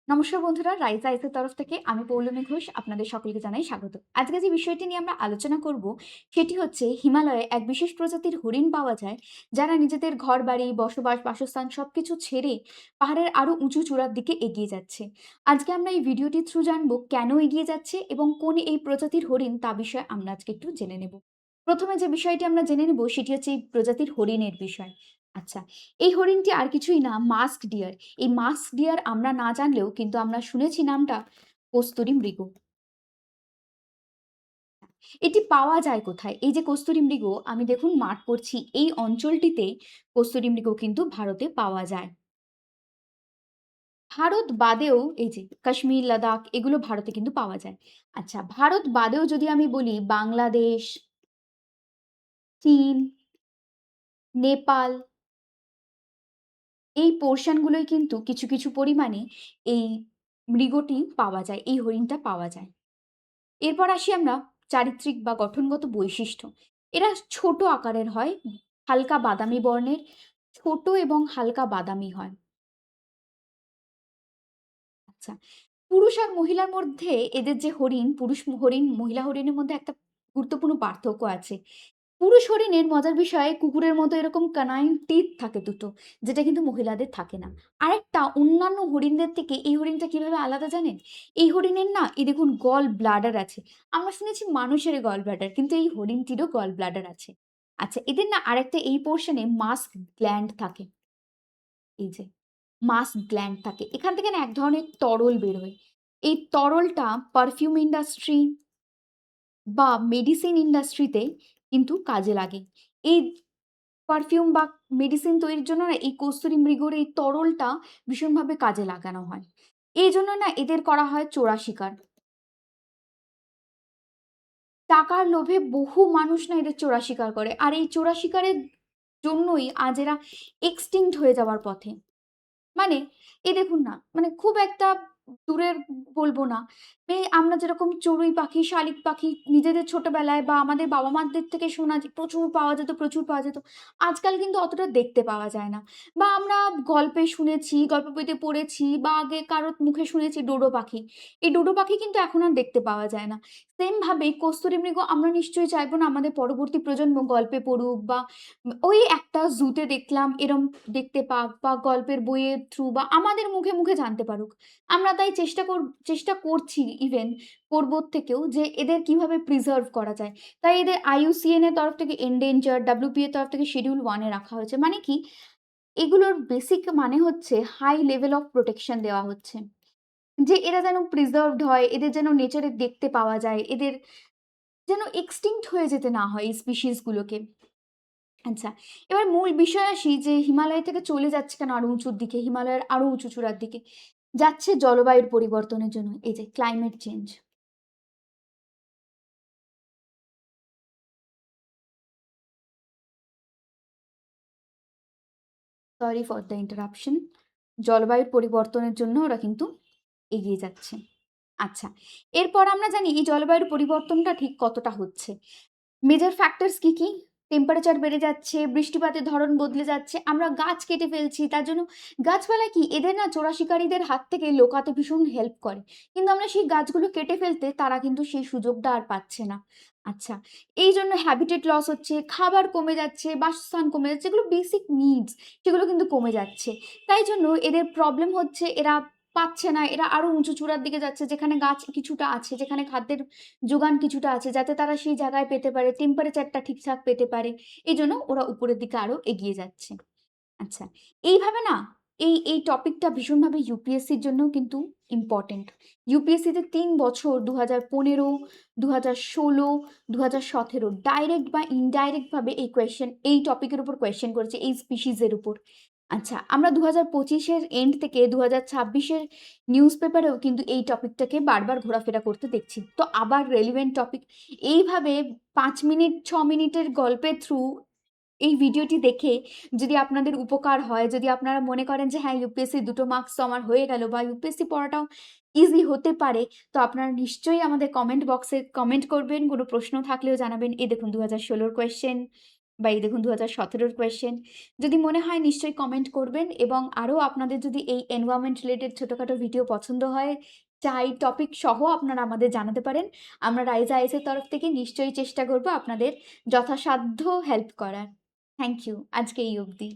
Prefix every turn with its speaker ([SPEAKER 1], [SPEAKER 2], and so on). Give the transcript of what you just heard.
[SPEAKER 1] নমস্কার বন্ধুরা, রাইজা আইসের তরফ থেকে আমি পৌলমী ঘোষ আপনাদের সকলকে জানাই স্বাগত। আজকে যে বিষয়টি নিয়ে আমরা আলোচনা করব সেটি হচ্ছে হিমালয়ে এক বিশেষ প্রজাতির হরিণ পাওয়া যায় যারা নিজেদের ঘর বাড়ি বসবাস বাসস্থান সবকিছু ছেড়ে পাহাড়ের আরো উঁচু চূড়ার দিকে এগিয়ে যাচ্ছে। আজকে আমরা এই ভিডিওটি থ্রু জানবো কেন এগিয়ে যাচ্ছে এবং কোন এই প্রজাতির হরিণ তা বিষয়ে আমরা আজকে একটু জেনে নেব। প্রথমে যে বিষয়টি আমরা জেনে নেব সেটি হচ্ছে এই প্রজাতির হরিণের বিষয়। আচ্ছা, এই হরিণটি আর কিছুই না, মাস্ক ডিয়ার। এই মাস্ক ডিয়ার আমরা না জানলেও কিন্তু আমরা শুনেছি নামটা কস্তুরী মৃগ। এটি পাওয়া যায় কোথায়? এই যে কস্তুরী মৃগ আমি দেখুন মার্ক করছি, এই অঞ্চলটিতে কস্তুরী মৃগ কিন্তু ভারতে পাওয়া যায়। ভারত বাদেও এই যে কাশ্মীর, লাদাখ এগুলো ভারতে কিন্তু পাওয়া যায়। আচ্ছা, ভারত বাদেও যদি আমি বলি বাংলাদেশ, চীন, নেপাল এই পোরশনগুলোই কিন্তু কিছু, কিছু পরিমাণে এই মৃগটি পাওয়া যায়, এই হরিণটা পাওয়া যায়। এরপর আসি আমরা চারিত্রিক বা গঠনগত বৈশিষ্ট্য। এরা ছোট আকারের হয়, হালকা বাদামি বর্ণের, ছোট এবং হালকা বাদামি হয়। আচ্ছা, পুরুষ আর মহিলার মধ্যে এদের যে হরিণ, পুরুষ হরিণ, মহিলা হরিণের মধ্যে একটা গুরুত্বপূর্ণ পার্থক্য আছে। পুরুষ হরিণের মজার বিষয় কুকুরের মতো এরকম কানাইন টিথ থাকে দুটো, যেটা কিন্তু মহিলাদের থাকে না। আরেকটা অন্যান্য হরিণদের থেকে এই হরিণটা কিভাবে আলাদা জানেন? এই হরিণের না এই দেখুন গল ব্লাডার আছে। আমরা শুনেছি মানুষের গল ব্লাডার, কিন্তু এই হরিণটিরও গল ব্লাডার আছে। আচ্ছা, এদের না আরেকটা এই পোর্শনে মাস্ক গ্ল্যান্ড থাকে। এই যে মাস্ক গ্ল্যান্ড থাকে। এখান থেকে না এক ধরনের তরল বেরোয়। এই তরলটা পারফিউম ইন্ডাস্ট্রি বা মেডিসিন ইন্ডাস্ট্রিতে কিন্তু কাজে লাগে। এই পারফিউম বা মেডিসিন তৈরির জন্য না এই কস্তুরী মৃগর এই তরলটা ভীষণভাবে কাজে লাগানো হয়। এইজন্য না এদের করা হয় চোরা শিকার। টাকার লোভে বহু মানুষ না এদের চোরা শিকার করে। আর এই চোরা শিকারের জন্যই আজ এরা এক্সটিংক্ট হয়ে যাওয়ার পথে। মানে এই দেখুন না, মানে খুব একটা দূরের বলবো না। এই আমরা যেরকম চড়ুই পাখি, শালিক পাখি নিজেদের ছোটবেলায় বা আমাদের বাবা-মাদের থেকে শোনা যে প্রচুর পাওয়া যেত, প্রচুর পাওয়া যেত। আজকাল কিন্তু অতটা দেখতে পাওয়া যায় না। বা আমরা গল্পে শুনেছি, গল্প বইতে পড়েছি বা আগে কারোর মুখে শুনেছি ডোডো পাখি। এই ডোডো পাখি কিন্তু এখন আর দেখতে পাওয়া যায় না। সেম ভাবে কস্তুরী মৃগ আমরা নিশ্চয়ই চাইবো না আমাদের পরবর্তী প্রজন্ম গল্পে পড়ুক বা ওই একটা জুতে দেখলাম এরম দেখতে পাক বা গল্পের বইয়ের থ্রু বা আমাদের মুখে, মুখে জানতে পারুক। আমরা তাই চেষ্টা করছি ইভেন করব থেকেও যে এদের কিভাবে প্রিজার্ভ করা যায়। তাই এদের IUCN এর তরফ থেকে এন্ডেঞ্জার্ড, WPA এর তরফ থেকে শিডিউল 1 এ রাখা হয়েছে। মানে কি? এগুলোর বেসিক মানে হচ্ছে হাই লেভেল অফ প্রোটেকশন দেওয়া হচ্ছে। যে এরা যেন প্রিজার্ভড হয়, এদের যেন নেচারে দেখতে পাওয়া যায়, এদের যেন এক্সটিংক্ট হয়ে যেতে না হয় এই স্পিসিস গুলোকে। আচ্ছা, এবার মূল বিষয়ে আসি যে হিমালয় থেকে চলে যাচ্ছে কেন আরো উঁচুর দিকে, হিমালয়ের আরো উঁচু চূড়ার দিকে? যাচ্ছে জলবায়ুর পরিবর্তনের জন্য। এই যে climate change. Sorry for the interruption. জলবায়ুর পরিবর্তনের জন্য ওরা কিন্তু এগিয়ে যাচ্ছে। আচ্ছা, এরপর আমরা জানি এই জলবায়ুর পরিবর্তনটা ঠিক কতটা হচ্ছে। মেজর ফ্যাক্টরস কি, কি? টেম্পারেচার বেড়ে যাচ্ছে, বৃষ্টিপাতের ধরন বদলে যাচ্ছে, আমরা গাছ কেটে ফেলছি। তার জন্য গাছপালা কি এদের না চোরা শিকারীদের হাত থেকে লোকাতে ভীষণ হেল্প করে। কিন্তু আমরা সেই গাছগুলো কেটে ফেলতে তারা কিন্তু সেই সুযোগটা আর পাচ্ছে না। আচ্ছা, এইজন্য হ্যাবিটেট লস হচ্ছে, খাবার কমে যাচ্ছে, বাসস্থান কমে যাচ্ছে, যেগুলো বেসিক নিডস সেগুলো কিন্তু কমে যাচ্ছে। তাই জন্য এদের প্রবলেম হচ্ছে এরা পাচ্ছে না, এরা আরো উঁচু চূড়ার দিকে যাচ্ছে যেখানে গাছ কিছুটা আছে, যেখানে খাদ্যের যোগান কিছুটা আছে যাতে তারা সেই জায়গায় পেতে পারে, টেম্পারেচারটা ঠিকঠাক পেতে পারে। এজন্য ওরা উপরের দিকে আরো এগিয়ে যাচ্ছে। আচ্ছা, এইভাবে না এই টপিকটা ভীষণভাবে ইউপিএসসির জন্যও কিন্তু ইম্পোর্টেন্ট। ইউপিএসসিতে ৩ বছর ২০১৫, ২০১৬, ২০১৭ ডাইরেক্ট বা ইনডাইরেক্ট ভাবে এই টপিকের উপর কোয়েশ্চেন করেছে, এই স্পিসিস এর উপর। আচ্ছা, আমরা ২০২৫ এর এন্ড থেকে ২০২৬ এর নিউজ পেপারেও কিন্তু এই টপিকটাকে বারবার ঘোরাফেরা করতে দেখছি। তো আবার রেলেভেন্ট টপিক এইভাবে ৫ মিনিট ৬ মিনিটের গল্পের থ্রু এই ভিডিওটি দেখে যদি আপনাদের উপকার হয়, যদি আপনারা মনে করেন যে হ্যাঁ, ইউপিএসসি ২ টো মার্কস তো আমার হয়ে গেল বা ইউপিএসসি পড়াটাও ইজি হতে পারে, তো আপনারা নিশ্চয়ই আমাদের কমেন্ট বক্সে কমেন্ট করবেন। কোনো প্রশ্ন থাকলেও জানাবেন। এই দেখুন ২০১৬ র কোয়েশ্চেন, বা এই দেখুন 2017 কোয়েশ্চেন। যদি মনে হয় নিশ্চয়ই কমেন্ট করবেন এবং আরও আপনাদের যদি এই এনভায়রনমেন্ট রিলেটেড ছোটখাটো ভিডিও পছন্দ হয়, চাই টপিক সহ আপনারা আমাদের জানাতে পারেন। আমরা রাইজ আইএস এর তরফ থেকে নিশ্চয়ই চেষ্টা করব আপনাদের যথাসাধ্য হেল্প করার। Thank you. আজকে এই অবধি।